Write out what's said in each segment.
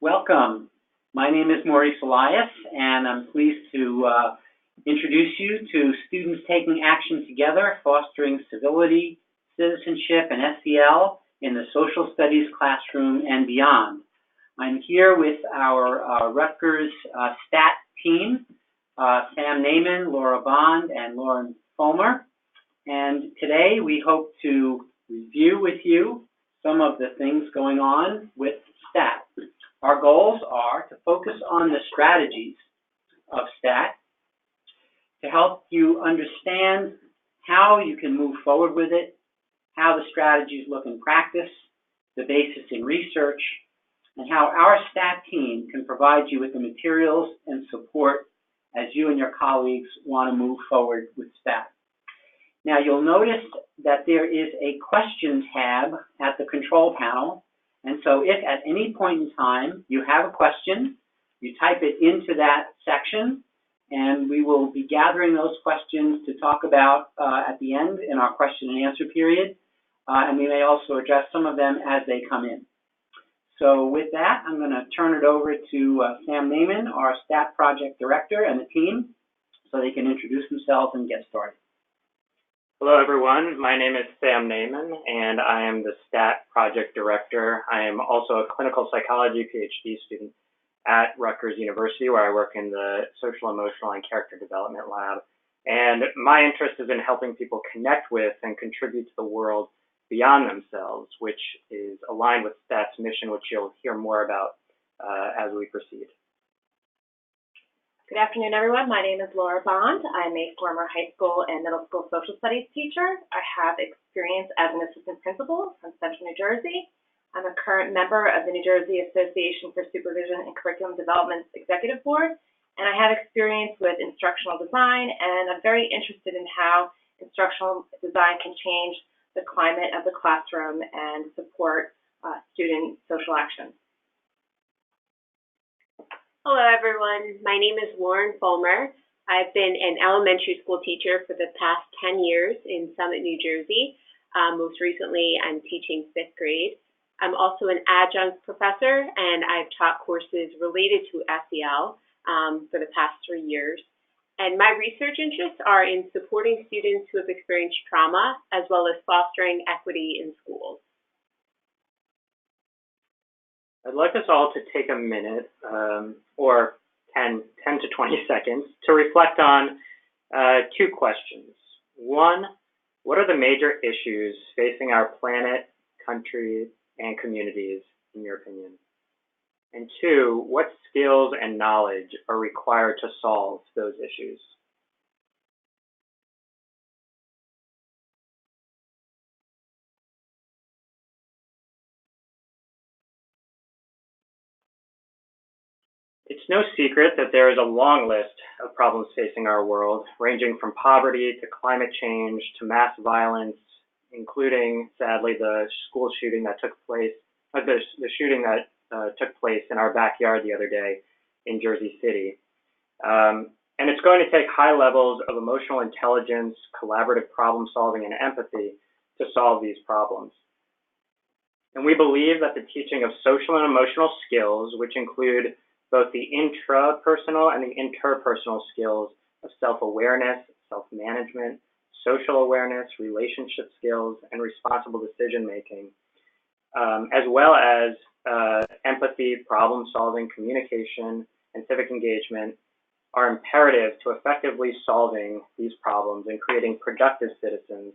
Welcome. My name is Maurice Elias, and I'm pleased to introduce you to Students Taking Action Together, Fostering Civility, Citizenship, and SEL in the Social Studies classroom and beyond. I'm here with our Rutgers STAT team, Sam Naiman, Laura Bond, and Lauren Fulmer. And today we hope to review with you some of the things going on with STAT. Our goals are to focus on the strategies of STAT, to help you understand how you can move forward with it, how the strategies look in practice, the basis in research, and how our STAT team can provide you with the materials and support as you and your colleagues want to move forward with STAT. Now, you'll notice that there is a question tab at the control panel. And so if at any point in time you have a question, you type it into that section, and we will be gathering those questions to talk about at the end in our question and answer period. And we may also address some of them as they come in. So with that, I'm going to turn it over to Sam Naiman, our STAT project director, and the team, so they can introduce themselves and get started. Hello, everyone. My name is Sam Naiman, and I am the STAT project director. I am also a clinical psychology PhD student at Rutgers University, where I work in the social, emotional, and character development lab. And my interest is in helping people connect with and contribute to the world beyond themselves, which is aligned with STAT's mission, which you'll hear more about as we proceed. Good afternoon, everyone. My name is Laura Bond. I'm a former high school and middle school social studies teacher. I have experience as an assistant principal from Central New Jersey. I'm a current member of the New Jersey Association for Supervision and Curriculum Development's Executive Board, and I have experience with instructional design, and I'm very interested in how instructional design can change the climate of the classroom and support student social action. Hello, everyone. My name is Lauren Fulmer. I've been an elementary school teacher for the past 10 years in Summit, New Jersey. Most recently, I'm teaching 5th grade. I'm also an adjunct professor, and I've taught courses related to SEL for the past 3 years. And my research interests are in supporting students who have experienced trauma, as well as fostering equity in schools. I'd like us all to take a minute, or 10 to 20 seconds, to reflect on two questions. One, what are the major issues facing our planet, country, and communities, in your opinion? And two, what skills and knowledge are required to solve those issues? It's no secret that there is a long list of problems facing our world, ranging from poverty to climate change to mass violence, including, sadly, the school shooting that took place, the shooting that took place in our backyard the other day in Jersey City. And it's going to take high levels of emotional intelligence, collaborative problem solving, and empathy to solve these problems. And we believe that the teaching of social and emotional skills, which include both the intrapersonal and the interpersonal skills of self-awareness, self-management, social awareness, relationship skills, and responsible decision-making, as well as empathy, problem-solving, communication, and civic engagement, are imperative to effectively solving these problems and creating productive citizens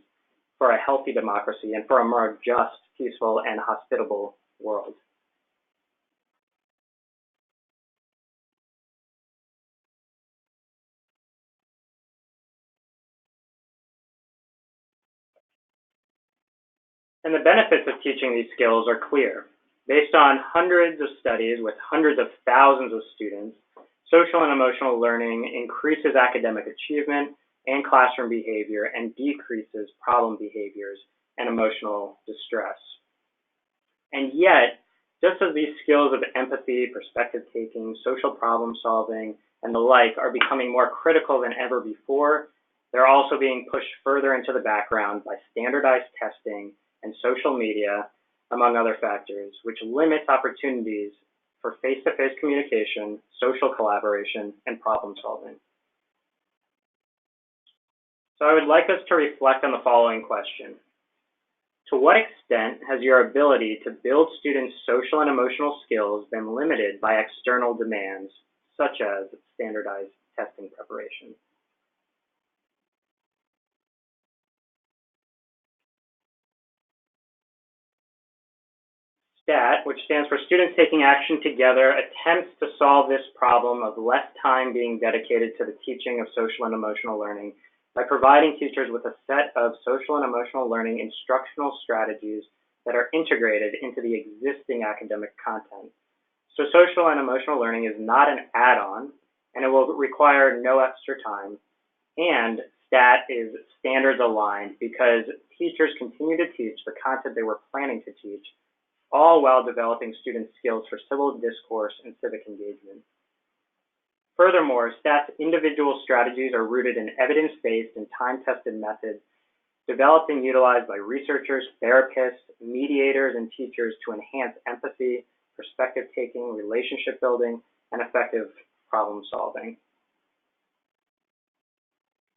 for a healthy democracy and for a more just, peaceful, and hospitable world. And the benefits of teaching these skills are clear. Based on hundreds of studies with hundreds of thousands of students, social and emotional learning increases academic achievement and classroom behavior and decreases problem behaviors and emotional distress. And yet, just as these skills of empathy, perspective taking, social problem solving, and the like are becoming more critical than ever before, they're also being pushed further into the background by standardized testing and social media, among other factors, which limits opportunities for face-to-face communication, social collaboration, and problem solving. So I would like us to reflect on the following question. To what extent has your ability to build students' social and emotional skills been limited by external demands, such as standardized testing preparation? STAT, which stands for Students Taking Action Together, attempts to solve this problem of less time being dedicated to the teaching of social and emotional learning by providing teachers with a set of social and emotional learning instructional strategies that are integrated into the existing academic content. So social and emotional learning is not an add-on, and it will require no extra time, and STAT is standards aligned because teachers continue to teach the content they were planning to teach, all while developing student skills for civil discourse and civic engagement. Furthermore, STAT's individual strategies are rooted in evidence-based and time-tested methods developed and utilized by researchers, therapists, mediators, and teachers to enhance empathy, perspective-taking, relationship building, and effective problem solving.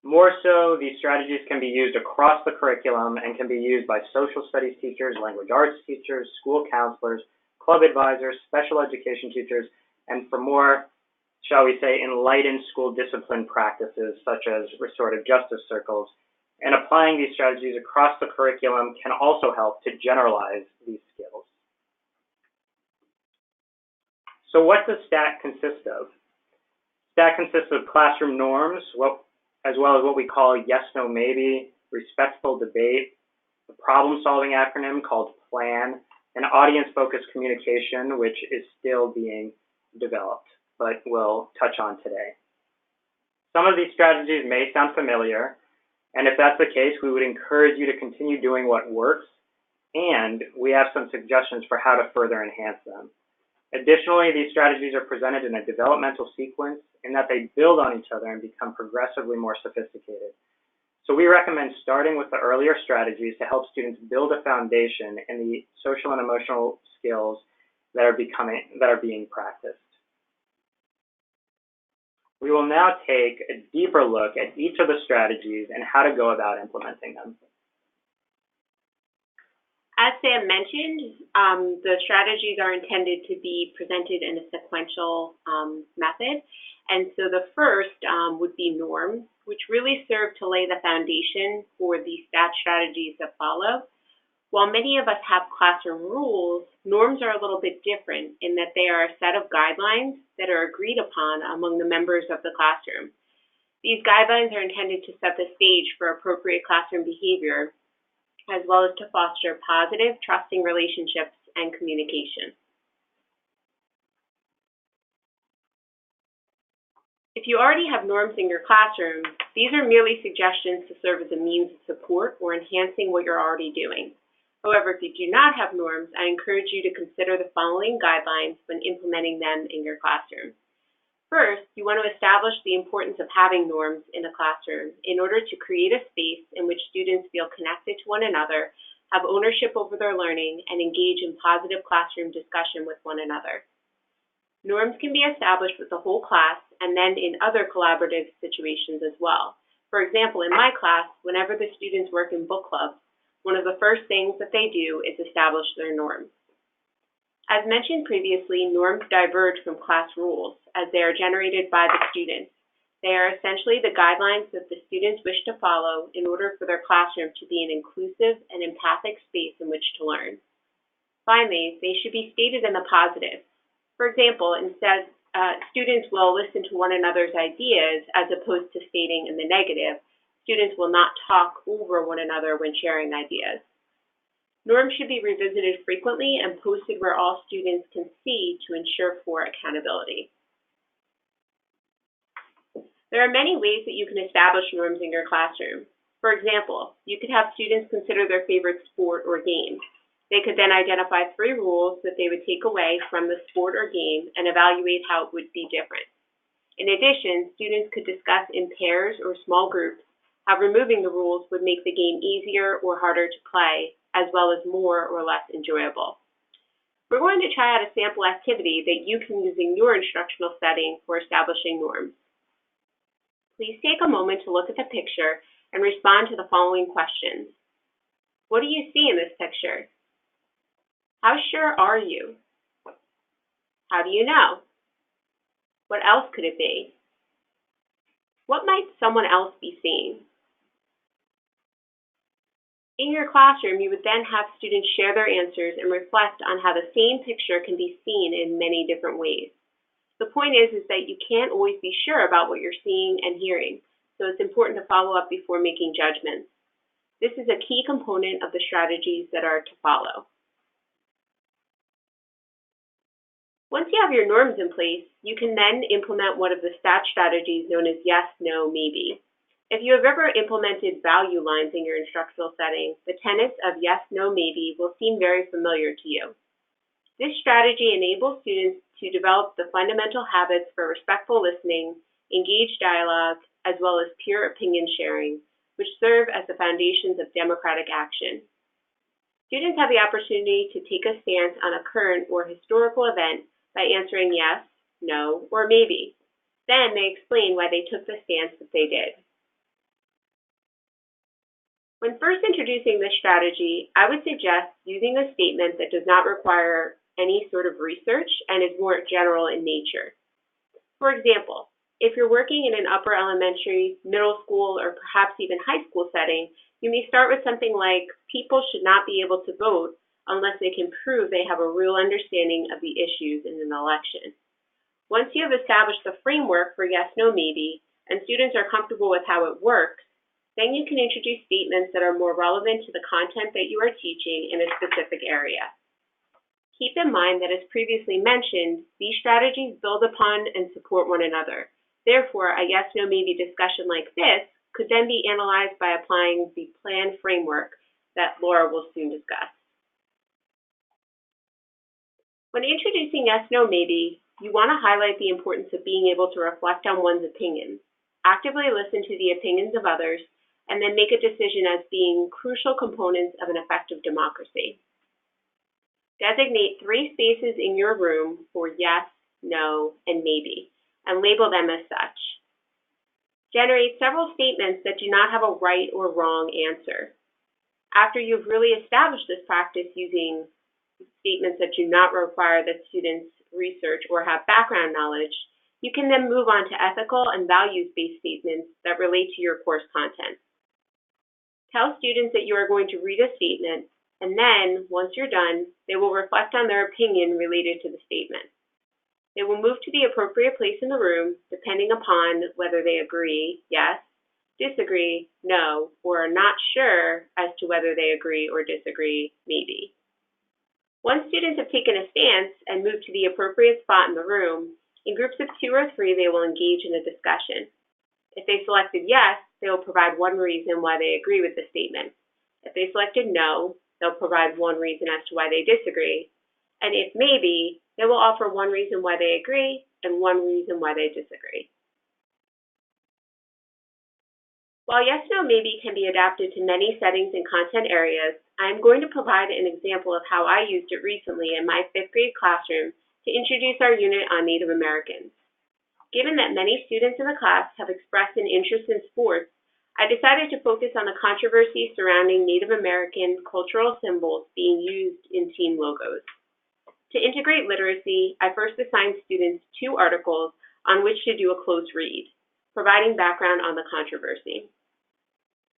More so, these strategies can be used across the curriculum and can be used by social studies teachers, language arts teachers, school counselors, club advisors, special education teachers, and for more, shall we say, enlightened school discipline practices such as restorative justice circles. And applying these strategies across the curriculum can also help to generalize these skills. So what does STAT consist of? STAT consists of classroom norms, as well as what we call yes, no, maybe, respectful debate, a problem-solving acronym called PLAN, and audience-focused communication, which is still being developed, but we'll touch on today. Some of these strategies may sound familiar, and if that's the case, we would encourage you to continue doing what works, and we have some suggestions for how to further enhance them. Additionally, these strategies are presented in a developmental sequence in that they build on each other and become progressively more sophisticated. So we recommend starting with the earlier strategies to help students build a foundation in the social and emotional skills that are being practiced. We will now take a deeper look at each of the strategies and how to go about implementing them. As Sam mentioned, the strategies are intended to be presented in a sequential method. And so the first would be norms, which really serve to lay the foundation for the STAT strategies that follow. While many of us have classroom rules, norms are a little bit different in that they are a set of guidelines that are agreed upon among the members of the classroom. These guidelines are intended to set the stage for appropriate classroom behavior, as well as to foster positive, trusting relationships and communication. If you already have norms in your classroom, these are merely suggestions to serve as a means of support or enhancing what you're already doing. However, if you do not have norms, I encourage you to consider the following guidelines when implementing them in your classroom. First, you want to establish the importance of having norms in a classroom in order to create a space in which students feel connected to one another, have ownership over their learning, and engage in positive classroom discussion with one another. Norms can be established with the whole class and then in other collaborative situations as well. For example, in my class, whenever the students work in book clubs, one of the first things that they do is establish their norms. As mentioned previously, norms diverge from class rules as they are generated by the students. They are essentially the guidelines that the students wish to follow in order for their classroom to be an inclusive and empathic space in which to learn. Finally, they should be stated in the positive. For example, instead, students will listen to one another's ideas as opposed to stating in the negative. Students will not talk over one another when sharing ideas. Norms should be revisited frequently and posted where all students can see to ensure for accountability. There are many ways that you can establish norms in your classroom. For example, you could have students consider their favorite sport or game. They could then identify 3 rules that they would take away from the sport or game and evaluate how it would be different. In addition, students could discuss in pairs or small groups how removing the rules would make the game easier or harder to play, as well as more or less enjoyable. we're going to try out a sample activity that you can use in your instructional setting for establishing norms. Please take a moment to look at the picture and respond to the following questions. What do you see in this picture? How sure are you? How do you know? What else could it be? What might someone else be seeing? In your classroom, you would then have students share their answers and reflect on how the same picture can be seen in many different ways. The point is that you can't always be sure about what you're seeing and hearing, so it's important to follow up before making judgments. This is a key component of the strategies that are to follow. Once you have your norms in place, you can then implement one of the STAT strategies known as yes, no, maybe. If you have ever implemented value lines in your instructional setting, the tenets of yes, no, maybe will seem very familiar to you. This strategy enables students to develop the fundamental habits for respectful listening, engaged dialogue, as well as peer opinion sharing, which serve as the foundations of democratic action. Students have the opportunity to take a stance on a current or historical event by answering yes, no, or maybe. Then they explain why they took the stance that they did. When first introducing this strategy, I would suggest using a statement that does not require any sort of research and is more general in nature. For example, if you're working in an upper elementary, middle school, or perhaps even high school setting, you may start with something like, people should not be able to vote unless they can prove they have a real understanding of the issues in an election. Once you have established the framework for yes, no, maybe, and students are comfortable with how it works, then you can introduce statements that are more relevant to the content that you are teaching in a specific area. Keep in mind that, as previously mentioned, these strategies build upon and support one another. Therefore, a yes, no, maybe discussion like this could then be analyzed by applying the planned framework that Laura will soon discuss. When introducing yes, no, maybe, you want to highlight the importance of being able to reflect on one's opinions, actively listen to the opinions of others, and then make a decision as being crucial components of an effective democracy. Designate 3 spaces in your room for yes, no, and maybe, and label them as such. Generate several statements that do not have a right or wrong answer. After you've really established this practice using statements that do not require that students research or have background knowledge, you can then move on to ethical and values-based statements that relate to your course content. Tell students that you are going to read a statement, and then, once you're done, they will reflect on their opinion related to the statement. They will move to the appropriate place in the room, depending upon whether they agree, yes, disagree, no, or are not sure as to whether they agree or disagree, maybe. Once students have taken a stance and moved to the appropriate spot in the room, in groups of 2 or 3, they will engage in a discussion. If they selected yes, they will provide one reason why they agree with the statement. If they selected no, they'll provide one reason as to why they disagree. And if maybe, they will offer one reason why they agree and one reason why they disagree. While yes, no, maybe can be adapted to many settings and content areas, I'm going to provide an example of how I used it recently in my 5th grade classroom to introduce our unit on Native Americans. Given that many students in the class have expressed an interest in sports, I decided to focus on the controversy surrounding Native American cultural symbols being used in team logos. To integrate literacy, I first assigned students 2 articles on which to do a close read, providing background on the controversy.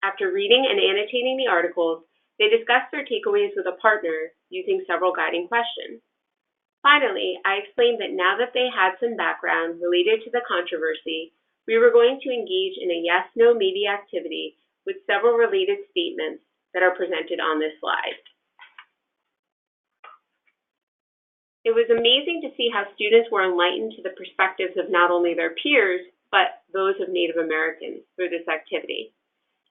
After reading and annotating the articles, they discussed their takeaways with a partner using several guiding questions. Finally, I explained that now that they had some background related to the controversy, we were going to engage in a yes, no, maybe activity with several related statements that are presented on this slide. It was amazing to see how students were enlightened to the perspectives of not only their peers, but those of Native Americans through this activity.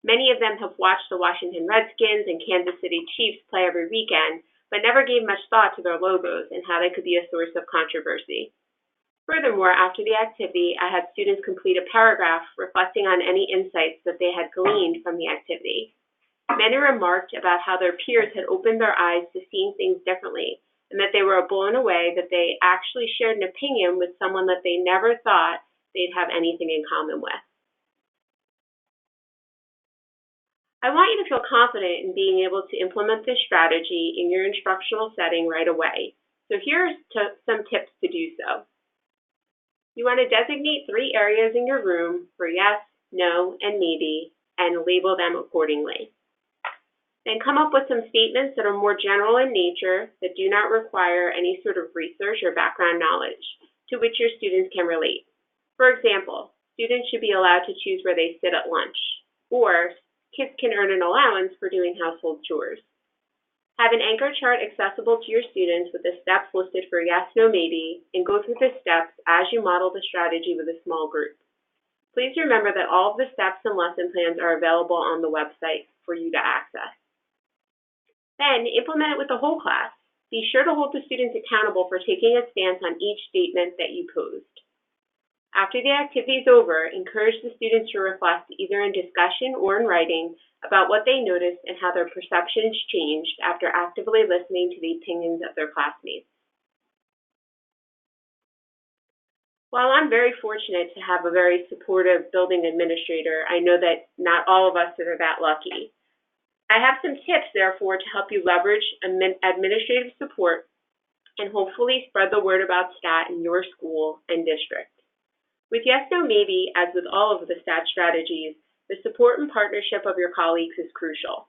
Many of them have watched the Washington Redskins and Kansas City Chiefs play every weekend, but never gave much thought to their logos and how they could be a source of controversy. Furthermore, after the activity, I had students complete a paragraph reflecting on any insights that they had gleaned from the activity. Many remarked about how their peers had opened their eyes to seeing things differently and that they were blown away that they actually shared an opinion with someone that they never thought they'd have anything in common with. I want you to feel confident in being able to implement this strategy in your instructional setting right away. So here are some tips to do so. You want to designate 3 areas in your room for yes, no, and maybe, and label them accordingly. Then come up with some statements that are more general in nature that do not require any sort of research or background knowledge to which your students can relate. For example, students should be allowed to choose where they sit at lunch, or kids can earn an allowance for doing household chores. Have an anchor chart accessible to your students with the steps listed for yes, no, maybe, and go through the steps as you model the strategy with a small group. Please remember that all of the steps and lesson plans are available on the website for you to access. Then implement it with the whole class. Be sure to hold the students accountable for taking a stance on each statement that you posed. After the activity is over, encourage the students to reflect either in discussion or in writing about what they noticed and how their perceptions changed after actively listening to the opinions of their classmates. While I'm very fortunate to have a very supportive building administrator, I know that not all of us are that lucky. I have some tips, therefore, to help you leverage administrative support and hopefully spread the word about STAT in your school and district. With Yes, No, Maybe, as with all of the STAT strategies, the support and partnership of your colleagues is crucial.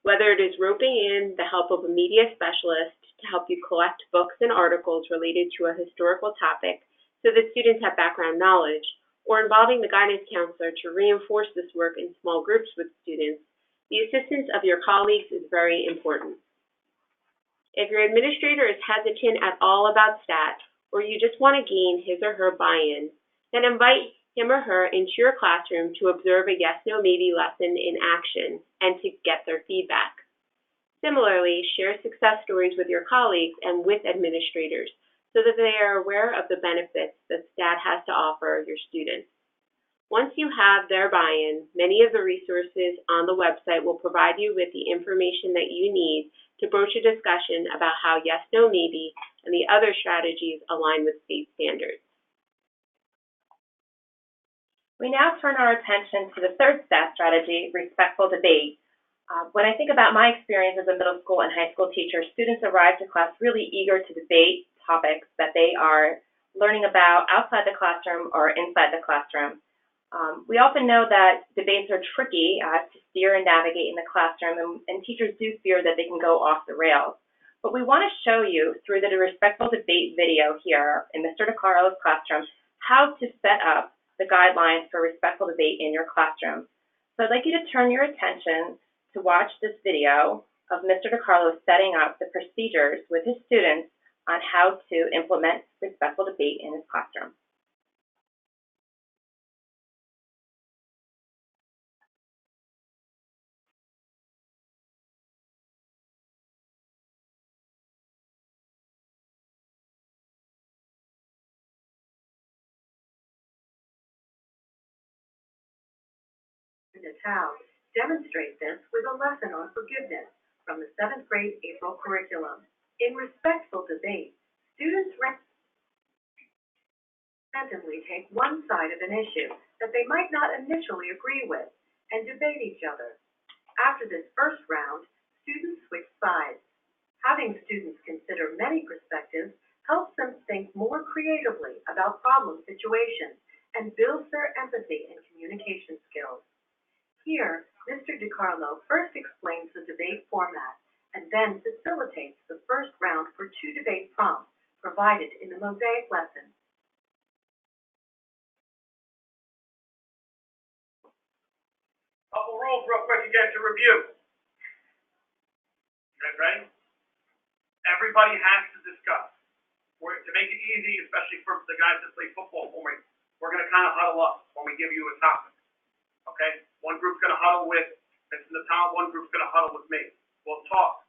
Whether it is roping in the help of a media specialist to help you collect books and articles related to a historical topic so that students have background knowledge, or involving the guidance counselor to reinforce this work in small groups with students, the assistance of your colleagues is very important. If your administrator is hesitant at all about STAT, or you just want to gain his or her buy-in, then invite him or her into your classroom to observe a yes, no, maybe lesson in action and to get their feedback. Similarly, share success stories with your colleagues and with administrators so that they are aware of the benefits that STAT has to offer your students. Once you have their buy-in, many of the resources on the website will provide you with the information that you need to broach a discussion about how yes, no, maybe, and the other strategies align with state standards. We now turn our attention to the third STAT strategy, respectful debate. When I think about my experience as a middle school and high school teacher, students arrive to class really eager to debate topics that they are learning about outside the classroom or inside the classroom. We often know that debates are tricky to steer and navigate in the classroom, and teachers do fear that they can go off the rails. But we want to show you through the respectful debate video here in Mr. DiCarlo's classroom how to set up the guidelines for respectful debate in your classroom. So I'd like you to turn your attention to watch this video of Mr. DiCarlo setting up the procedures with his students on how to implement respectful debate in his classroom. The town demonstrate this with a lesson on forgiveness from the 7th grade April curriculum. In respectful debate, students randomly take one side of an issue that they might not initially agree with and debate each other. After this first round, students switch sides. Having students consider many perspectives helps them think more creatively about problem situations and builds their empathy and communication skills. Here, Mr. DiCarlo first explains the debate format and then facilitates the first round for 2 debate prompts provided in the Mosaic lesson. Couple rules real quick again to review. You guys ready? Everybody has to discuss. To make it easy, especially for the guys that play football for me, we're going to kind of huddle up when we give you a topic. Okay? One group's going to huddle with Mr. Natal, one group's going to huddle with me. We'll talk.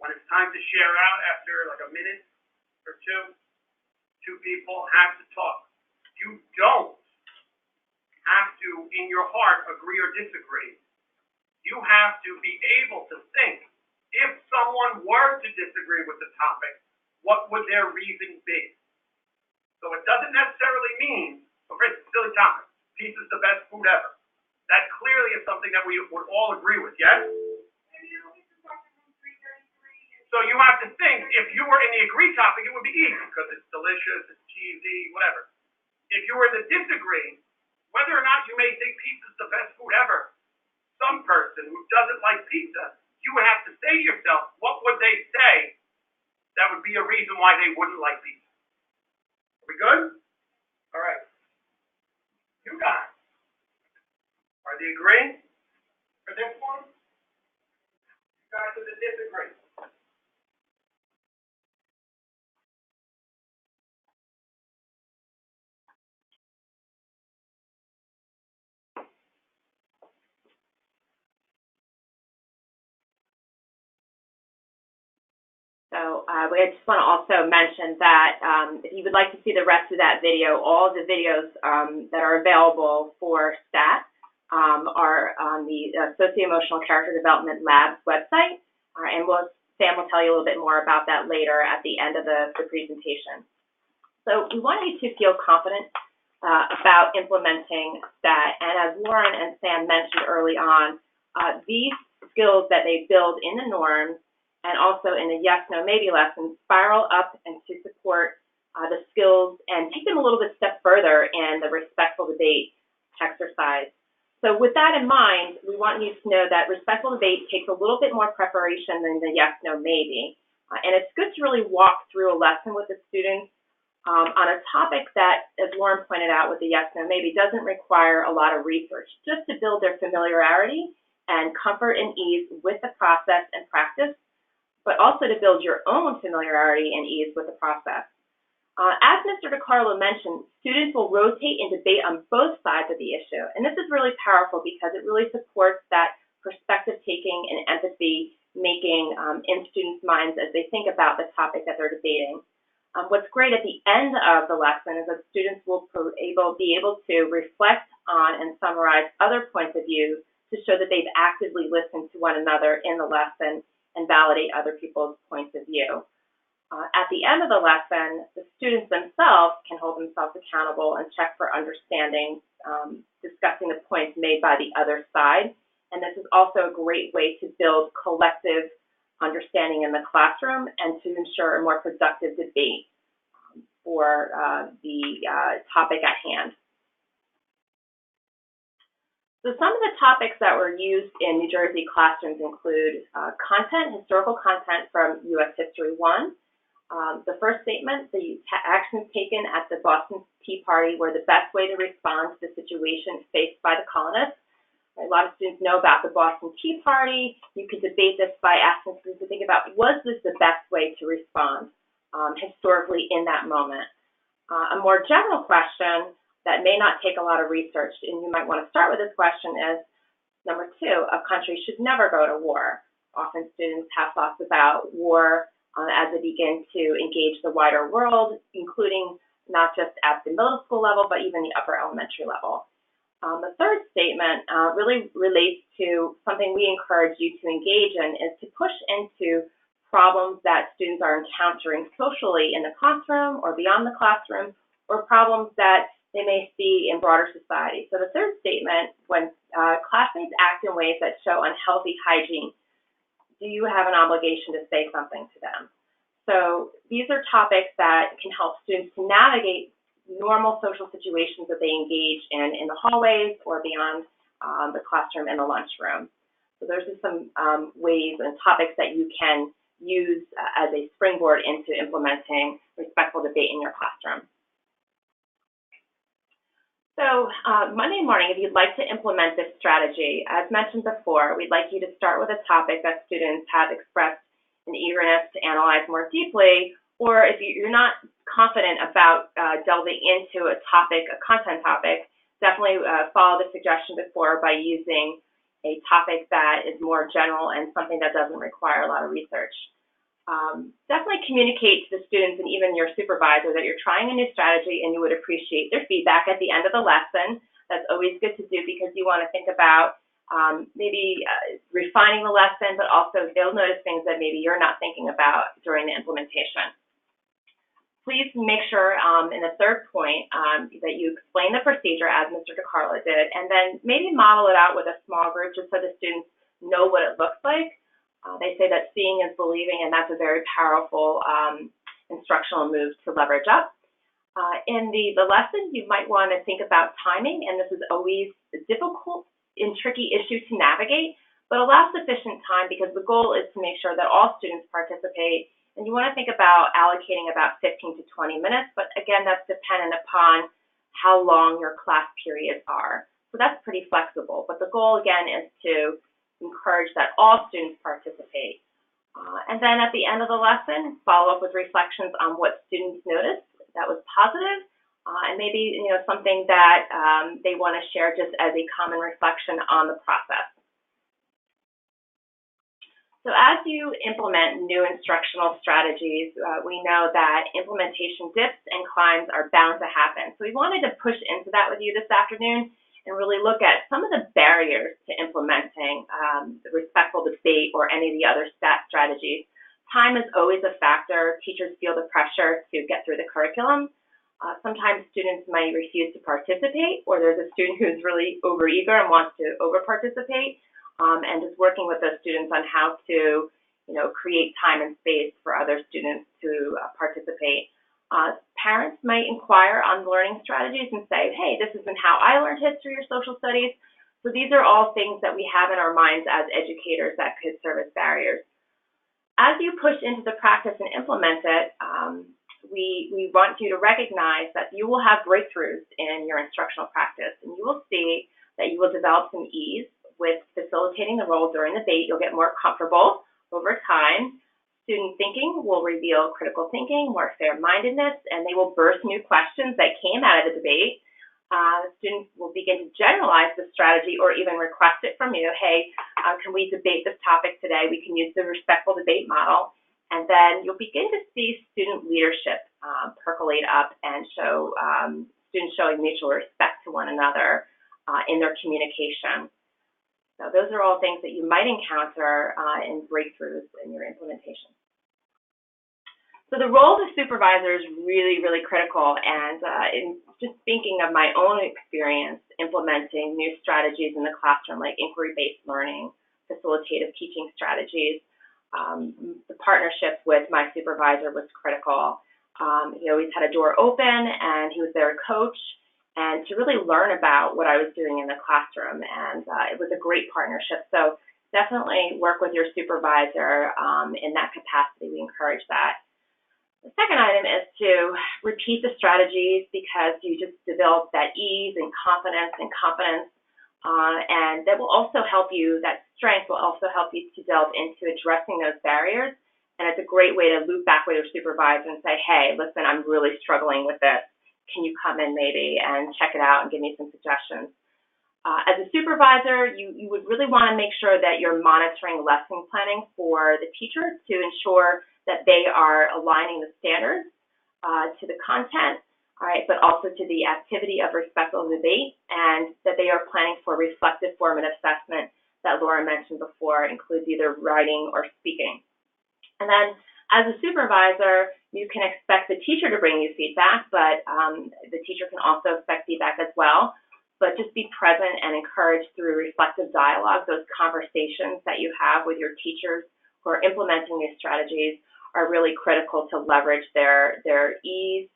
When it's time to share out after like a minute or two people have to talk. You don't have to, in your heart, agree or disagree. You have to be able to think, if someone were to disagree with the topic, what would their reason be? So it doesn't necessarily mean, for instance, silly topic, pizza's the best food ever. That clearly is something that we would all agree with, yes? So you have to think, if you were in the agree topic, it would be easy, because it's delicious, it's cheesy, whatever. If you were in the disagree, whether or not you may think pizza's the best food ever, some person who doesn't like pizza, you would have to say to yourself, what would they say that would be a reason why they wouldn't like pizza? Are we good? All right. You guys, are they agreeing for this one? You guys are the disagree. So we just want to also mention that if you would like to see the rest of that video, all of the videos that are available for STAT are on the Socio-Emotional Character Development Lab's website, and Sam will tell you a little bit more about that later at the end of the presentation. So we want you to feel confident about implementing STAT, and as Lauren and Sam mentioned early on, these skills that they build in the norms and also in the yes, no, maybe lessons spiral up and to support the skills and take them a little bit step further in the respectful debate exercise. So with that in mind, we want you to know that respectful debate takes a little bit more preparation than the yes, no, maybe. And it's good to really walk through a lesson with the students on a topic that, as Lauren pointed out with the yes, no, maybe, doesn't require a lot of research, just to build their familiarity and comfort and ease with the process and practice, but also to build your own familiarity and ease with the process. As Mr. DiCarlo mentioned, students will rotate and debate on both sides of the issue, and this is really powerful because it really supports that perspective taking and empathy making in students' minds as they think about the topic that they're debating. What's great at the end of the lesson is that students will be able to reflect on and summarize other points of view to show that they've actively listened to one another in the lesson and validate other people's points of view. At the end of the lesson, the students themselves can hold themselves accountable and check for understanding, discussing the points made by the other side. And this is also a great way to build collective understanding in the classroom and to ensure a more productive debate for the topic at hand. So some of the topics that were used in New Jersey classrooms include historical content from U.S. History 1. The first statement, the actions taken at the Boston Tea Party were the best way to respond to the situation faced by the colonists. A lot of students know about the Boston Tea Party. You could debate this by asking students to think about, was this the best way to respond historically in that moment? A more general question that may not take a lot of research, and you might want to start with this question, is number 2, a country should never go to war. Often students have thoughts about war as they begin to engage the wider world, including not just at the middle school level, but even the upper elementary level. The third statement really relates to something we encourage you to engage in, is to push into problems that students are encountering socially in the classroom or beyond the classroom, or problems that they may see in broader society. So the third statement, when classmates act in ways that show unhealthy hygiene, do you have an obligation to say something to them? So these are topics that can help students to navigate normal social situations that they engage in the hallways or beyond the classroom and the lunchroom. So there's just some ways and topics that you can use as a springboard into implementing respectful debate in your classroom. So Monday morning, if you'd like to implement this strategy, as mentioned before, we'd like you to start with a topic that students have expressed an eagerness to analyze more deeply, or if you're not confident about delving into a topic, a content topic, definitely follow the suggestion before by using a topic that is more general and something that doesn't require a lot of research. Definitely communicate to the students and even your supervisor that you're trying a new strategy and you would appreciate their feedback at the end of the lesson. That's always good to do because you want to think about maybe refining the lesson, but also they'll notice things that maybe you're not thinking about during the implementation. please make sure in the third point that you explain the procedure as Mr. DeCarlo did, and then maybe model it out with a small group just so the students know what it looks like. They say that seeing is believing, and that's a very powerful instructional move to leverage up. In the lesson, you might want to think about timing, and this is always a difficult and tricky issue to navigate, but allow sufficient time because the goal is to make sure that all students participate. And you want to think about allocating about 15 to 20 minutes, but again, that's dependent upon how long your class periods are. So that's pretty flexible, but the goal again is to encourage that all students participate. And then at the end of the lesson, follow up with reflections on what students noticed that was positive, and maybe something that they want to share just as a common reflection on the process. So as you implement new instructional strategies, we know that implementation dips and climbs are bound to happen. So we wanted to push into that with you this afternoon and really look at some of the barriers to implementing the respectful debate or any of the other strategies. Time is always a factor. Teachers feel the pressure to get through the curriculum. Sometimes students might refuse to participate, or there's a student who's really overeager and wants to over-participate. And just working with those students on how to, create time and space for other students to participate. Parents might inquire on learning strategies and say, hey, this isn't how I learned history or social studies. So these are all things that we have in our minds as educators that could serve as barriers. As you push into the practice and implement it, we want you to recognize that you will have breakthroughs in your instructional practice, and you will see that you will develop some ease with facilitating the role during the debate. You'll get more comfortable over time. Student thinking will reveal critical thinking, more fair-mindedness, and they will burst new questions that came out of the debate. Students will begin to generalize the strategy or even request it from you. Hey, can we debate this topic today? We can use the respectful debate model. And then you'll begin to see student leadership percolate up and show students showing mutual respect to one another in their communication. So those are all things that you might encounter in breakthroughs in your implementation. So the role of the supervisor is really, really critical. And in just thinking of my own experience implementing new strategies in the classroom, like inquiry-based learning, facilitative teaching strategies, the partnership with my supervisor was critical. He always had a door open, and he was their coach, and to really learn about what I was doing in the classroom. And it was a great partnership. So definitely work with your supervisor in that capacity. We encourage that. The second item is to repeat the strategies because you just develop that ease and confidence and competence. And that will also help you, that strength will also help you to delve into addressing those barriers. And it's a great way to loop back with your supervisor and say, hey, listen, I'm really struggling with this. Can you come in maybe and check it out and give me some suggestions? As a supervisor, you would really want to make sure that you're monitoring lesson planning for the teacher to ensure that they are aligning the standards to the content, all right, but also to the activity of respectful debate, and that they are planning for reflective formative assessment that Laura mentioned before, includes either writing or speaking. And then as a supervisor, you can expect the teacher to bring you feedback, but the teacher can also expect feedback as well. But just be present and encourage through reflective dialogue. Those conversations that you have with your teachers who are implementing these strategies are really critical to leverage their ease,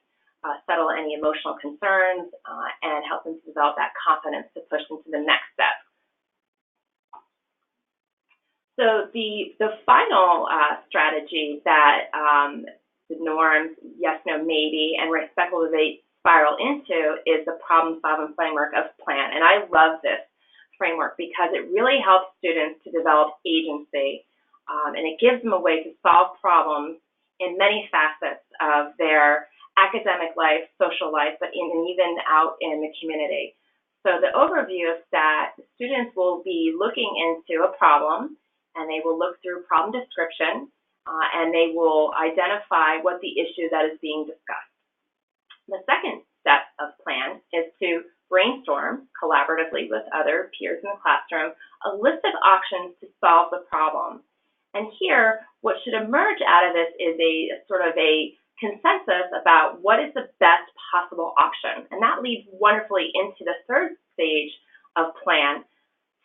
settle any emotional concerns, and help them to develop that confidence to push into the next step. So the final strategy that the norms, yes, no, maybe, and respectful debate spiral into is the problem-solving framework of PLAN. And I love this framework because it really helps students to develop agency, and it gives them a way to solve problems in many facets of their academic life, social life, but even out in the community. So the overview is that students will be looking into a problem, and they will look through problem description, and they will identify what the issue that is being discussed. The second step of PLAN is to brainstorm collaboratively with other peers in the classroom a list of options to solve the problem. And here, what should emerge out of this is a sort of a consensus about what is the best possible option. And that leads wonderfully into the third stage of plan.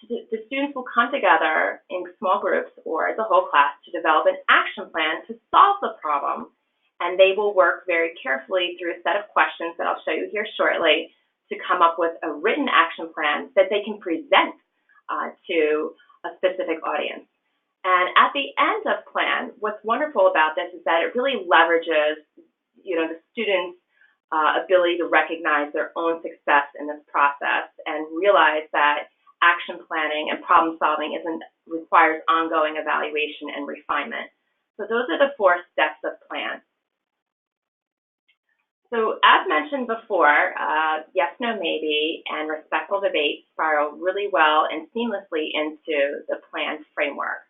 The students will come together in small groups or as a whole class to develop an action plan to solve the problem. And they will work very carefully through a set of questions that I'll show you here shortly to come up with a written action plan that they can present to a specific audience. And at the end of plan, what's wonderful about this is that it really leverages, the students' ability to recognize their own success in this process and realize that action planning and problem solving requires ongoing evaluation and refinement. So those are the 4 steps of plan. So as mentioned before, yes, no, maybe, and respectful debate spiral really well and seamlessly into the plan framework.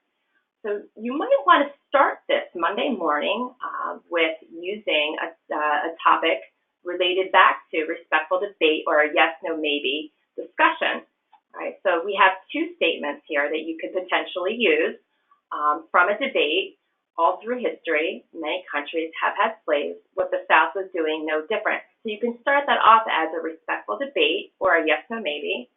So you might want to start this Monday morning with using a topic related back to respectful debate or a yes, no, maybe discussion. All right, so we have 2 statements here that you could potentially use from a debate. All through history, many countries have had slaves. What the South was doing, no different. So you can start that off as a respectful debate or a yes, no, maybe,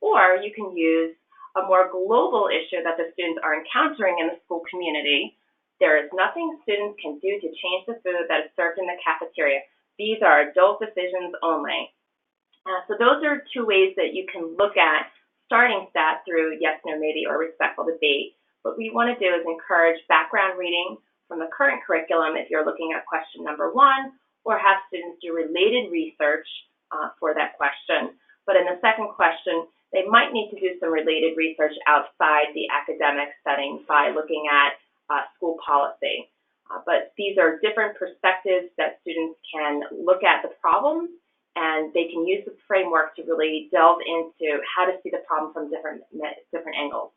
or you can use a more global issue that the students are encountering in the school community. There is nothing students can do to change the food that is served in the cafeteria. These are adult decisions only. So those are 2 ways that you can look at starting that through yes, no, maybe, or respectful debate. What we want to do is encourage background reading from the current curriculum if you're looking at question number 1, or have students do related research for that question. But in the second question, they might need to do some related research outside the academic setting by looking at school policy. But these are different perspectives that students can look at the problem, and they can use the framework to really delve into how to see the problem from different angles.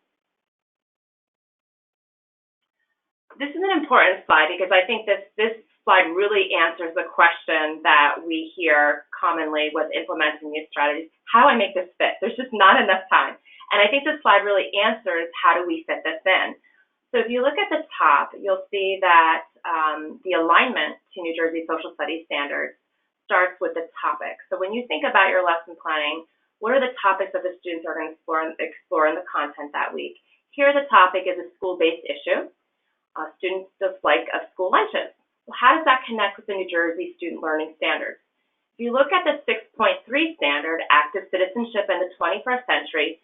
This is an important slide because I think this slide really answers the question that we hear commonly with implementing these strategies. How do I make this fit? There's just not enough time. And I think this slide really answers how do we fit this in. So if you look at the top, you'll see that the alignment to New Jersey Social Studies standards starts with the topic. So when you think about your lesson planning, what are the topics that the students are going to explore in the content that week? Here the topic is a school-based issue. Students' dislike of school lunches. Well, how does that connect with the New Jersey Student Learning Standards? If you look at the 6.3 standard, Active Citizenship in the 21st Century,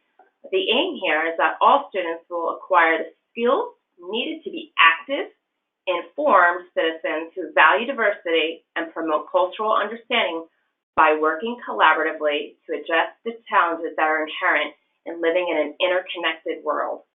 the aim here is that all students will acquire the skills needed to be active, informed citizens who value diversity and promote cultural understanding by working collaboratively to address the challenges that are inherent in living in an interconnected world.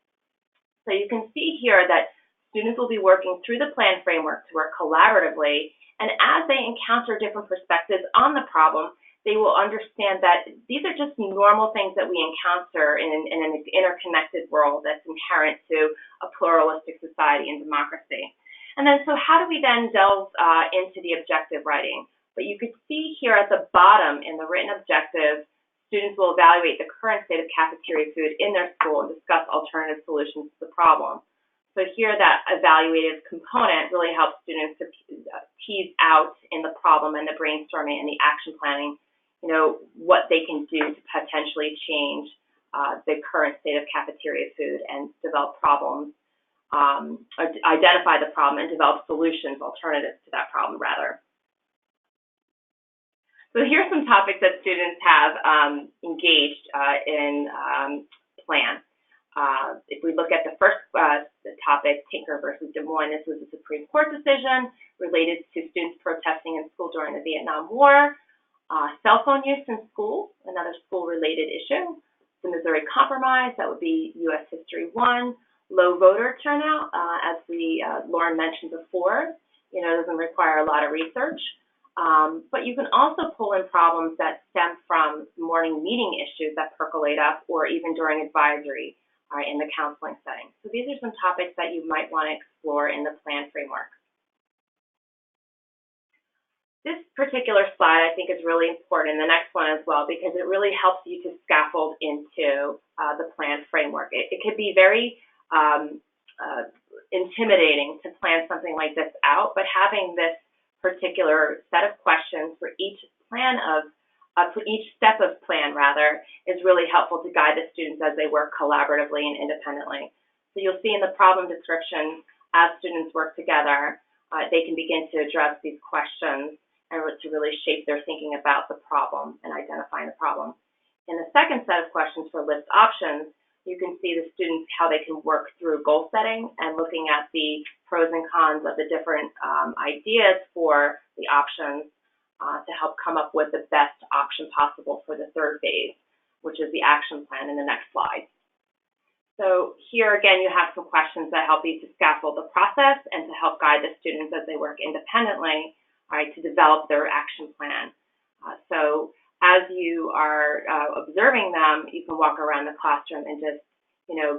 So you can see here that students will be working through the plan framework to work collaboratively, and as they encounter different perspectives on the problem, they will understand that these are just normal things that we encounter in an interconnected world that's inherent to a pluralistic society and democracy. And then, so how do we then delve into the objective writing? But you could see here at the bottom in the written objective, students will evaluate the current state of cafeteria food in their school and discuss alternative solutions to the problem. So here that evaluative component really helps students to tease out in the problem and the brainstorming and the action planning, what they can do to potentially change the current state of cafeteria food and develop problems, or identify the problem and develop solutions, alternatives to that problem rather. So here are some topics that students have engaged in plan. If we look at the first topic, Tinker versus Des Moines, this was a Supreme Court decision related to students protesting in school during the Vietnam War. Cell phone use in school, another school-related issue. The Missouri Compromise, that would be U.S. History 1. Low voter turnout, as Lauren mentioned before, doesn't require a lot of research. But you can also pull in problems that stem from morning meeting issues that percolate up or even during advisory in the counseling setting. So these are some topics that you might want to explore in the plan framework. This particular slide I think is really important, and the next one as well, because it really helps you to scaffold into the plan framework. It could be very intimidating to plan something like this out, but having this particular set of questions for each for each step of plan, rather, is really helpful to guide the students as they work collaboratively and independently. So you'll see in the problem description, as students work together, they can begin to address these questions and to really shape their thinking about the problem and identifying the problem. In the second set of questions for list options, you can see the students how they can work through goal setting and looking at the pros and cons of the different ideas for the options to help come up with the best option possible for the third phase, which is the action plan in the next slide. So here again, you have some questions that help you to scaffold the process and to help guide the students as they work independently, to develop their action plan. So as you are observing them, you can walk around the classroom and just,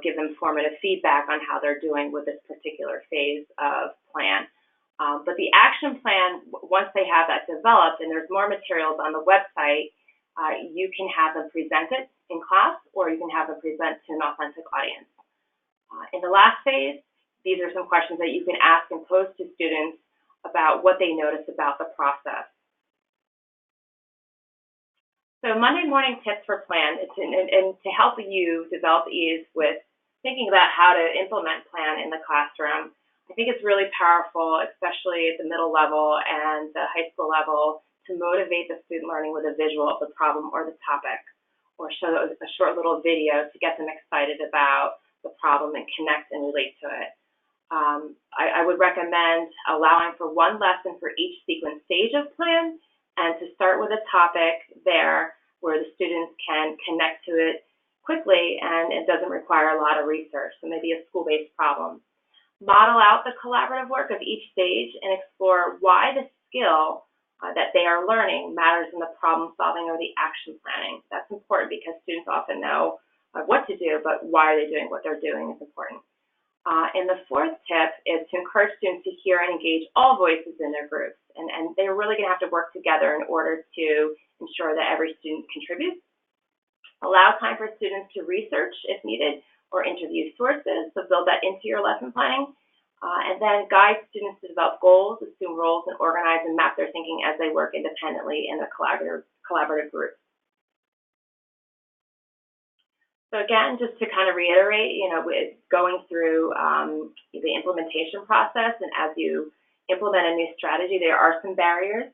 give them formative feedback on how they're doing with this particular phase of plan. But the action plan, once they have that developed, and there's more materials on the website, you can have them present it in class, or you can have them present to an authentic audience. In the last phase, these are some questions that you can ask and pose to students about what they notice about the process. So Monday morning tips for plan, and to help you develop ease with thinking about how to implement plan in the classroom. I think it's really powerful, especially at the middle level and the high school level, to motivate the student learning with a visual of the problem or the topic, or show a short little video to get them excited about the problem and connect and relate to it. I would recommend allowing for one lesson for each sequence stage of plan, and to start with a topic there where the students can connect to it quickly and it doesn't require a lot of research, so maybe a school-based problem. Model out the collaborative work of each stage and explore why the skill that they are learning matters in the problem solving or the action planning. That's important because students often know what to do, but why are they doing what they're doing is important. And the fourth tip is to encourage students to hear and engage all voices in their groups. And they're really going to have to work together in order to ensure that every student contributes. Allow time for students to research if needed, or interview sources, so build that into your lesson planning. And then guide students to develop goals, assume roles, and organize and map their thinking as they work independently in a collaborative group. So again, just to kind of reiterate, with going through the implementation process, and as you implement a new strategy, there are some barriers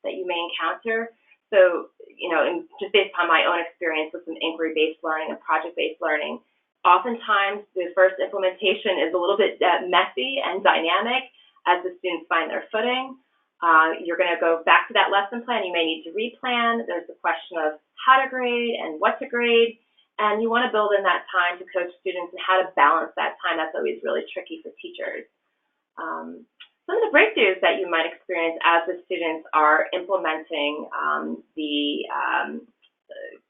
that you may encounter. So, and just based on my own experience with some inquiry-based learning and project-based learning, oftentimes the first implementation is a little bit messy and dynamic as the students find their footing. You're going to go back to that lesson plan. You may need to replan. There's the question of how to grade and what to grade. And you want to build in that time to coach students and how to balance that time. That's always really tricky for teachers. Some of the breakthroughs that you might experience as the students are implementing the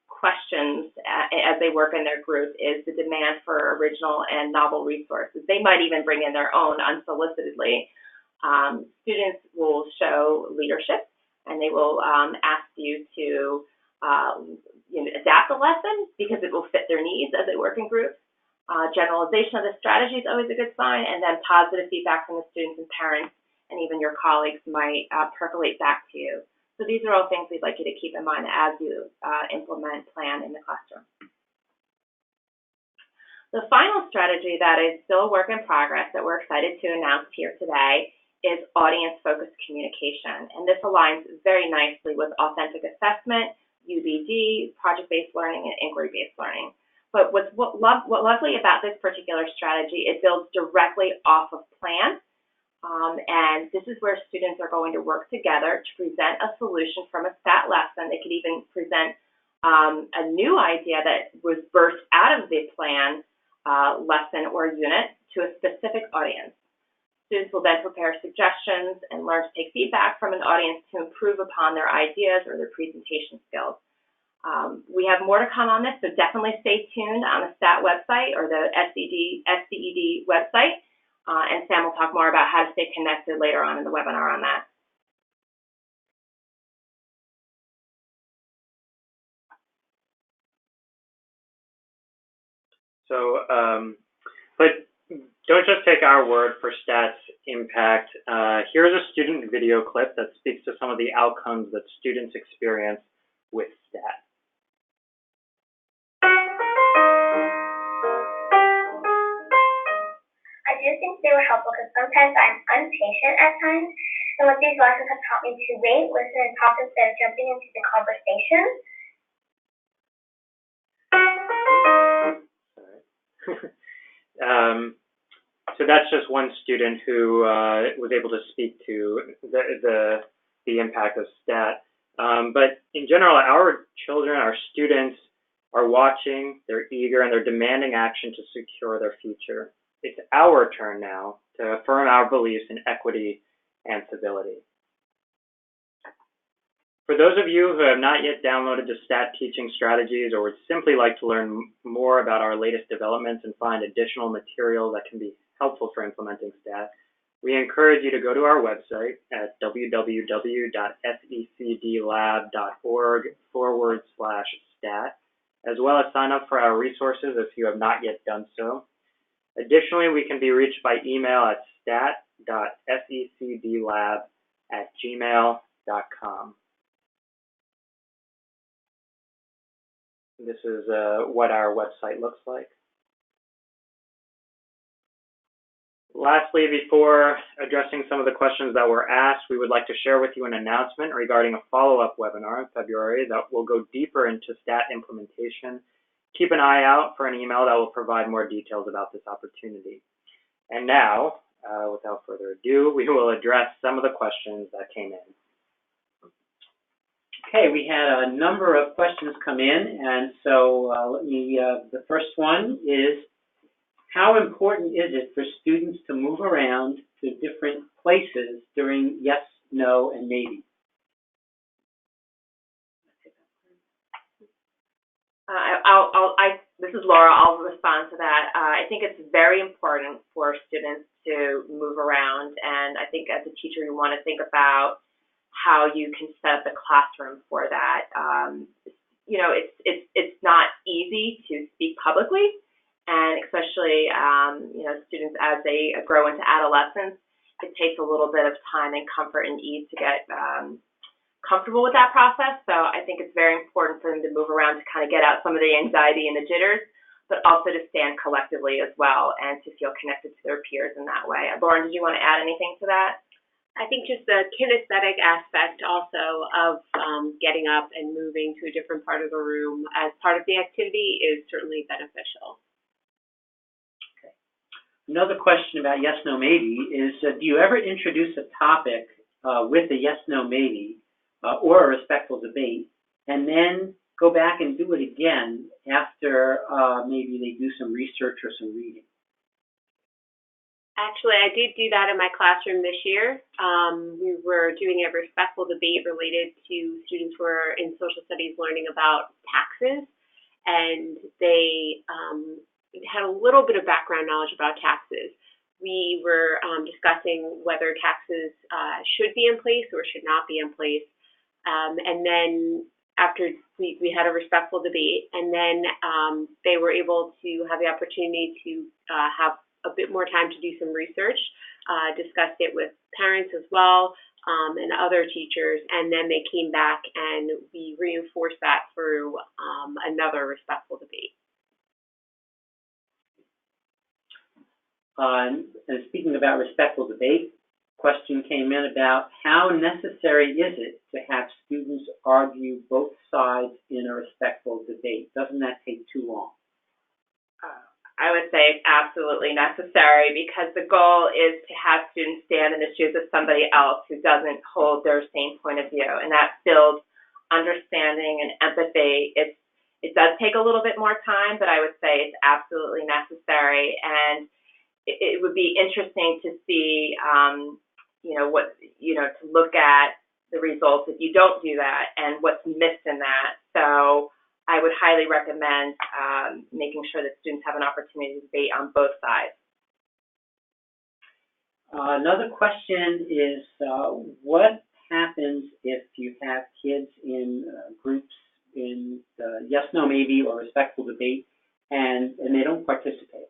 questions as they work in their group is the demand for original and novel resources. They might even bring in their own unsolicitedly. Students will show leadership, and they will ask you to adapt the lesson because it will fit their needs as they work in groups. Generalization of the strategy is always a good sign, and then positive feedback from the students and parents and even your colleagues might percolate back to you. So these are all things we'd like you to keep in mind as you implement plan in the classroom. The final strategy that is still a work in progress that we're excited to announce here today is audience-focused communication. And this aligns very nicely with authentic assessment, UBD, project-based learning, and inquiry-based learning. But what's lovely about this particular strategy, it builds directly off of plan. And this is where students are going to work together to present a solution from a STAT lesson. They could even present a new idea that was birthed out of the plan lesson or unit to a specific audience. Students will then prepare suggestions and learn to take feedback from an audience to improve upon their ideas or their presentation skills. We have more to come on this, so definitely stay tuned on the STAT website or the SCED website. And Sam will talk more about how to stay connected later on in the webinar on that. So, but don't just take our word for STAT's impact. Here's a student video clip that speaks to some of the outcomes that students experience with STAT. I do think they were helpful because sometimes I'm impatient at times, and what these lessons have taught me to wait, listen, and talk instead of jumping into the conversation. So that's just one student who was able to speak to the impact of STAT. But in general, our children, our students are watching, they're eager, and they're demanding action to secure their future. It's our turn now to affirm our beliefs in equity and civility. For those of you who have not yet downloaded the STAT teaching strategies or would simply like to learn more about our latest developments and find additional material that can be helpful for implementing STAT, we encourage you to go to our website at www.secdlab.org/STAT, as well as sign up for our resources if you have not yet done so. Additionally, we can be reached by email at stat.secdlab@gmail.com. This is what our website looks like. Lastly, before addressing some of the questions that were asked, we would like to share with you an announcement regarding a follow-up webinar in February that will go deeper into STAT implementation. Keep an eye out for an email that will provide more details about this opportunity. And now, without further ado, we will address some of the questions that came in. Okay, we had a number of questions come in, and so the first one is, how important is it for students to move around to different places during yes, no, and maybe? This is Laura. I'll respond to that. I think it's very important for students to move around, and I think as a teacher, you want to think about how you can set up the classroom for that. You know, it's not easy to speak publicly, and especially you know, students as they grow into adolescence, it takes a little bit of time and comfort and ease to get comfortable with that process. So I think it's very important for them to move around to kind of get out some of the anxiety and the jitters, but also to stand collectively as well and to feel connected to their peers in that way. Lauren, did you want to add anything to that? I think just the kinesthetic aspect also of getting up and moving to a different part of the room as part of the activity is certainly beneficial. Okay. Another question about yes, no, maybe is, do you ever introduce a topic with a yes, no, maybe or a respectful debate, and then go back and do it again after maybe they do some research or some reading? Actually, I did do that in my classroom this year. We were doing a respectful debate related to students who are in social studies learning about taxes, and they had a little bit of background knowledge about taxes. We were discussing whether taxes should be in place or should not be in place, and then after we had a respectful debate, and then they were able to have the opportunity to have a bit more time to do some research, discussed it with parents as well, and other teachers, and then they came back and we reinforced that through another respectful debate. And speaking about respectful debate, question came in about how necessary is it to have students argue both sides in a respectful debate? Doesn't that take too long? I would say it's absolutely necessary, because the goal is to have students stand in the shoes of somebody else who doesn't hold their same point of view, and that builds understanding and empathy. It does take a little bit more time, but I would say it's absolutely necessary, and it would be interesting to see, to look at the results if you don't do that and what's missed in that. So I would highly recommend making sure that students have an opportunity to debate on both sides. Another question is, what happens if you have kids in groups in yes, no, maybe, or respectful debate, and they don't participate?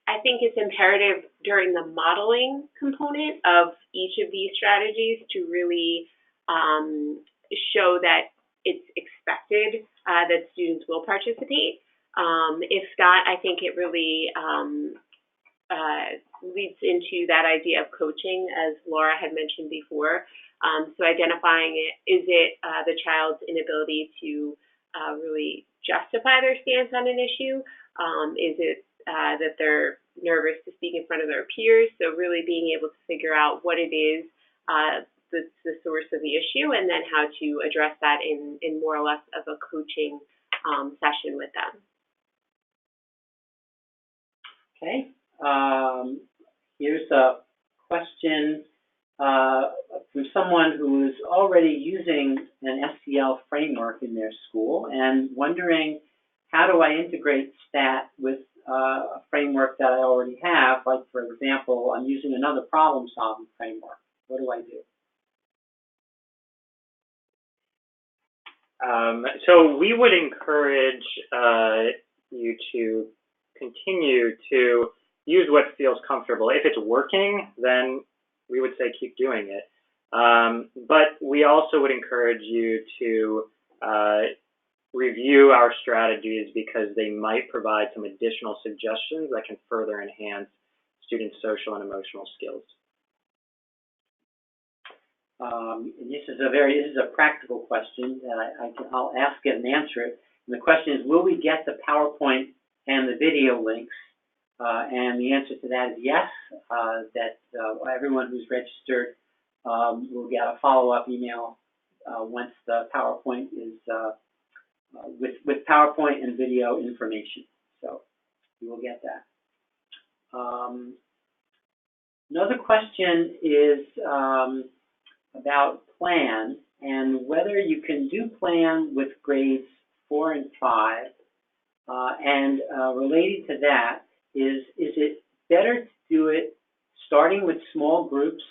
I think it's imperative during the modeling component of each of these strategies to really show that it's expected that students will participate. If not, I think it really leads into that idea of coaching, as Laura had mentioned before. So identifying is it the child's inability to really justify their stance on an issue? Is it that they're nervous to speak in front of their peers? So really being able to figure out what it is the source of the issue, and then how to address that in more or less of a coaching session with them. Okay. Here's a question from someone who is already using an SEL framework in their school and wondering, how do I integrate STAT with a framework that I already have? Like, for example, I'm using another problem-solving framework. What do I do? So we would encourage you to continue to use what feels comfortable. If it's working, then we would say keep doing it. But we also would encourage you to review our strategies, because they might provide some additional suggestions that can further enhance students' social and emotional skills. This is a practical question that I'll ask it and answer it. And the question is, will we get the PowerPoint and the video links? And the answer to that is yes, that everyone who's registered will get a follow-up email once the PowerPoint is with PowerPoint and video information. So you will get that. Another question is about plan and whether you can do plan with grades 4 and 5. And related to that is it better to do it starting with small groups,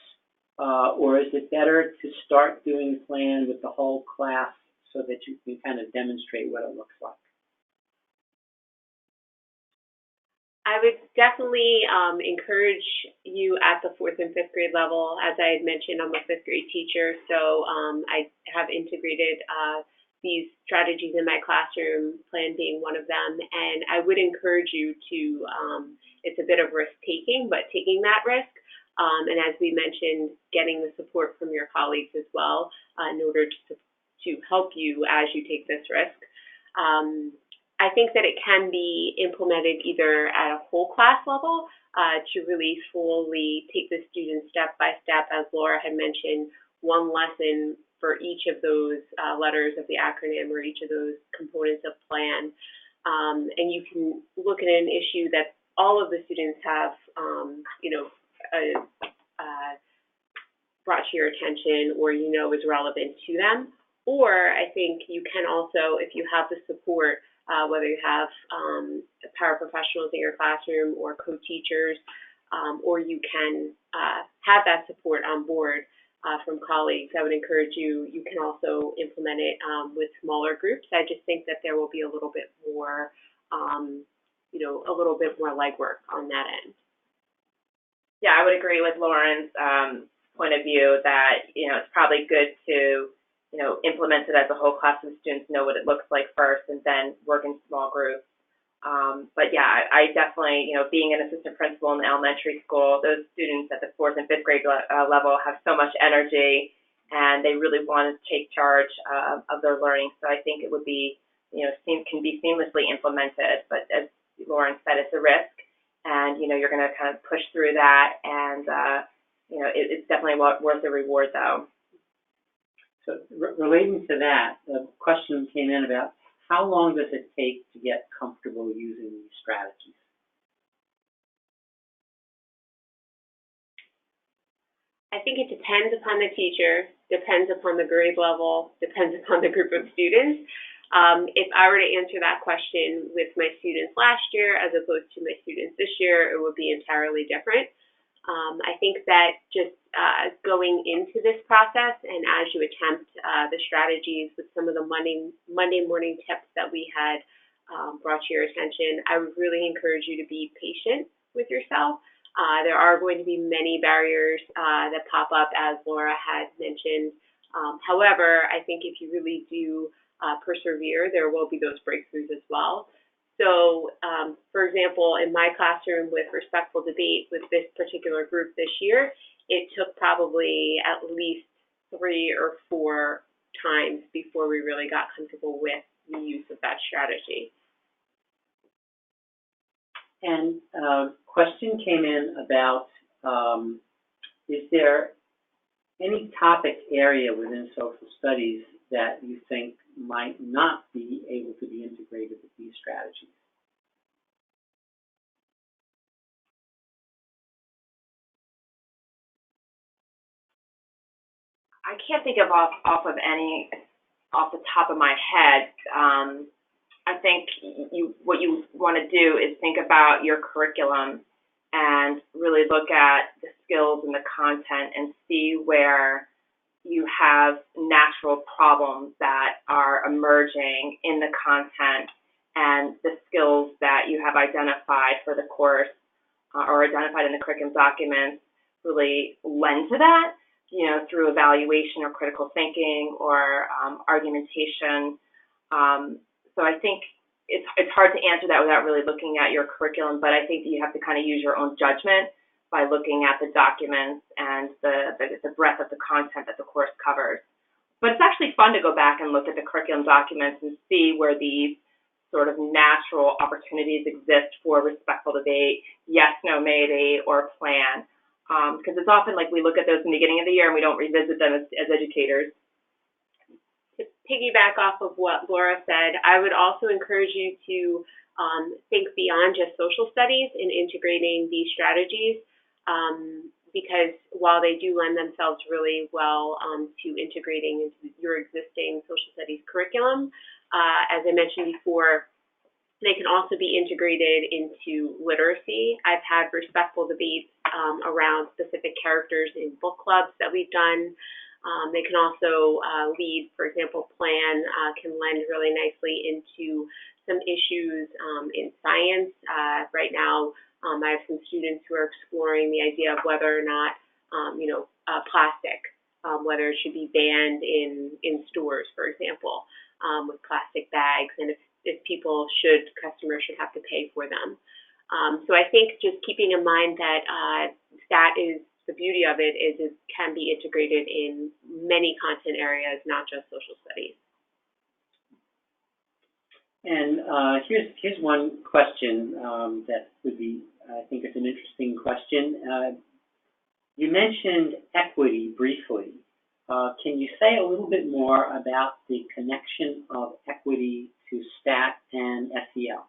or is it better to start doing plan with the whole class so that you can kind of demonstrate what it looks like? I would definitely encourage you at the 4th and 5th grade level. As I had mentioned, I'm a 5th grade teacher, so I have integrated these strategies in my classroom, plan being one of them. And I would encourage you to, it's a bit of risk-taking, but taking that risk. And as we mentioned, getting the support from your colleagues as well in order to help you as you take this risk. I think that it can be implemented either at a whole class level to really fully take the students step by step, as Laura had mentioned, one lesson for each of those letters of the acronym or each of those components of plan. And you can look at an issue that all of the students have, brought to your attention or is relevant to them. Or I think you can also, if you have the support, whether you have paraprofessionals in your classroom or co-teachers, or you can have that support on board from colleagues, I would encourage you can also implement it with smaller groups. I just think that there will be a little bit more, a little bit more legwork on that end. Yeah, I would agree with Lauren's point of view that, it's probably good to implement it as a whole class and students know what it looks like first and then work in small groups. But yeah, I definitely, being an assistant principal in the elementary school, those students at the 4th and 5th grade level have so much energy and they really want to take charge of their learning. So I think it would be, can be seamlessly implemented. But as Lauren said, it's a risk and, you're going to kind of push through that and, it's definitely worth the reward though. So relating to that, the question came in about how long does it take to get comfortable using these strategies? I think it depends upon the teacher, depends upon the grade level, depends upon the group of students. If I were to answer that question with my students last year as opposed to my students this year, it would be entirely different. I think that just going into this process and as you attempt the strategies with some of the Monday morning tips that we had brought to your attention, I would really encourage you to be patient with yourself. There are going to be many barriers that pop up, as Laura had mentioned. However, I think if you really do persevere, there will be those breakthroughs as well. So, for example, in my classroom with respectful debate with this particular group this year, it took probably at least 3 or 4 times before we really got comfortable with the use of that strategy. And a question came in about, is there any topic area within social studies that you think might not be able to be integrated with these strategies? I can't think of off the top of my head. I think what you want to do is think about your curriculum and really look at the skills and the content and see where you have natural problems that are emerging in the content and the skills that you have identified for the course or identified in the curriculum documents really lend to that, through evaluation or critical thinking or argumentation. So I think it's hard to answer that without really looking at your curriculum, but I think you have to kind of use your own judgment by looking at the documents and the breadth of the content that the course covers. But it's actually fun to go back and look at the curriculum documents and see where these sort of natural opportunities exist for respectful debate, yes, no, maybe, or plan. Because it's often like we look at those in the beginning of the year and we don't revisit them as educators. To piggyback off of what Laura said, I would also encourage you to think beyond just social studies in integrating these strategies, because while they do lend themselves really well to integrating into your existing social studies curriculum, as I mentioned before, they can also be integrated into literacy. I've had respectful debates around specific characters in book clubs that we've done. They can also lead, for example, plan can lend really nicely into some issues in science. Right now, I have some students who are exploring the idea of whether or not, plastic, whether it should be banned in stores, for example, with plastic bags, and if customers should have to pay for them. So I think just keeping in mind that that is the beauty of it is it can be integrated in many content areas, not just social studies. And here's one question that would be, I think it's an interesting question. You mentioned equity briefly. Can you say a little bit more about the connection of equity to STAT and SEL?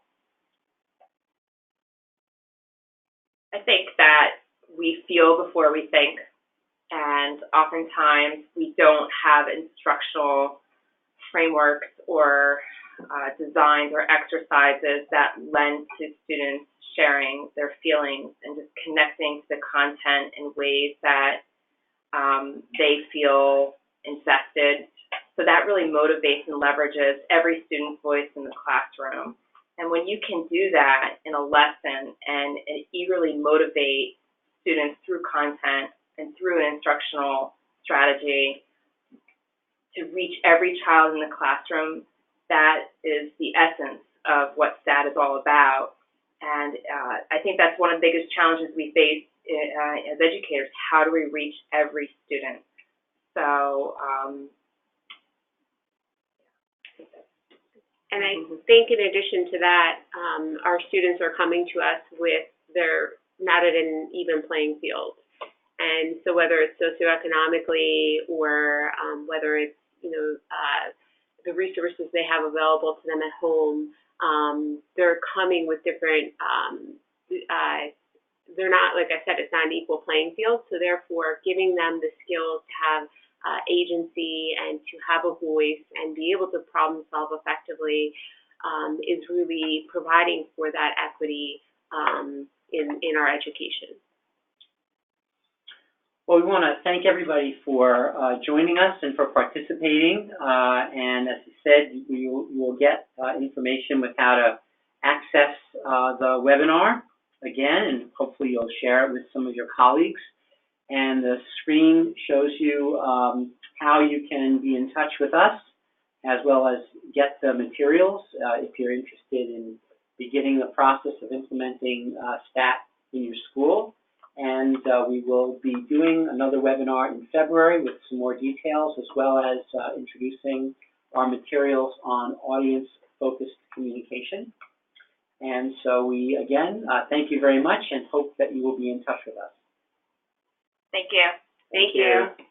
I think that we feel before we think, and oftentimes we don't have instructional frameworks or designs or exercises that lend to students sharing their feelings and just connecting to the content in ways that they feel invested. So that really motivates and leverages every student's voice in the classroom. And when you can do that in a lesson and eagerly motivate students through content and through an instructional strategy to reach every child in the classroom, that is the essence of what STAT is all about. And I think that's one of the biggest challenges we face as educators. How do we reach every student? So, and I think in addition to that, our students are coming to us with they're not at an even playing field. And so whether it's socioeconomically or whether it's, the resources they have available to them at home, they're coming with different, they're not, like I said, it's not an equal playing field. So therefore, giving them the skills to have agency and to have a voice and be able to problem solve effectively is really providing for that equity in our education. Well, we want to thank everybody for joining us and for participating. And as you said, you will get information with how to access the webinar. again, and hopefully you'll share it with some of your colleagues. And the screen shows you how you can be in touch with us, as well as get the materials if you're interested in beginning the process of implementing STAT in your school. And we will be doing another webinar in February with some more details, as well as introducing our materials on audience-focused communication. And so we, again, thank you very much and hope that you will be in touch with us. Thank you. Thank you.